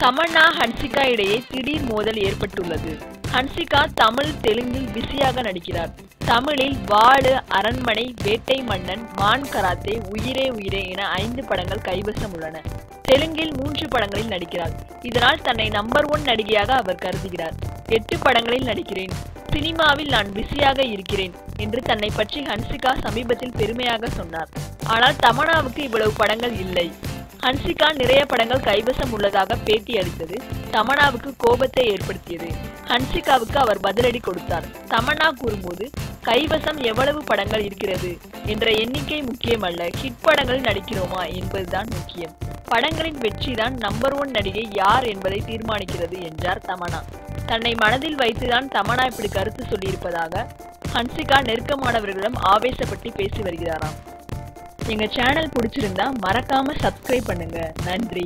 தமன்னா ஹன்சிகா இடையே திடீர் மோதல் ஏற்பட்டுள்ளது. ஹன்சிகா தமிழ், தெலுங்கில் பிஸியாக நடிக்கிறார். தமிழில் வாழு, அரண்மனை, வேட்டை மன்னன், மான் கராத்தே, உயிரே உயிரே என 5 படங்கள் கைவசம் உள்ளன. தெலுங்கில் 3 படங்களில் நடிக்கிறார். இதனால் தன்னை நம்பர் 1 நடிகையாக அவர் கருதுகிறார். 8 படங்களில் நடிக்கிறேன், சினிமாவில் நான் பிஸியாக இருக்கிறேன் என்று தன்னை பற்றி ஹன்சிகா சமீபத்தில் பெருமையாக சொன்னார். ஆனால் தமன்னாவுக்கு இவ்வளவு படங்கள் இல்லை. ஹன்சிகா நிறைய படங்கள் கைவசம் உள்ளதாக பேட்டி அளித்தது தமன்னாவுக்கு கோபத்தை ஏற்படுத்தியது. ஹன்சிகாவுக்கு அவர் பதிலடி கொடுத்தார். தமன்னா கூறும்போது, கைவசம் எவ்வளவு படங்கள் இருக்கிறது என்ற எண்ணிக்கை முக்கியமல்ல, ஹிட் படங்களில் நடிக்கிறோமா என்பதுதான் முக்கியம். படங்களின் வெற்றிதான் நம்பர் 1 நடிகை யார் என்பதை தீர்மானிக்கிறது என்றார் தமன்னா. தன்னை மனதில் வைத்துதான் தமன்னா இப்படி கருத்து சொல்லியிருப்பதாக ஹன்சிகா நெருக்கமானவர்களிடம் ஆவேசப்பட்டு பேசி வருகிறாராம். எங்க சேனல் பிடிச்சிருந்தா மறக்காம சப்ஸ்கிரைப் பண்ணுங்க. நன்றி.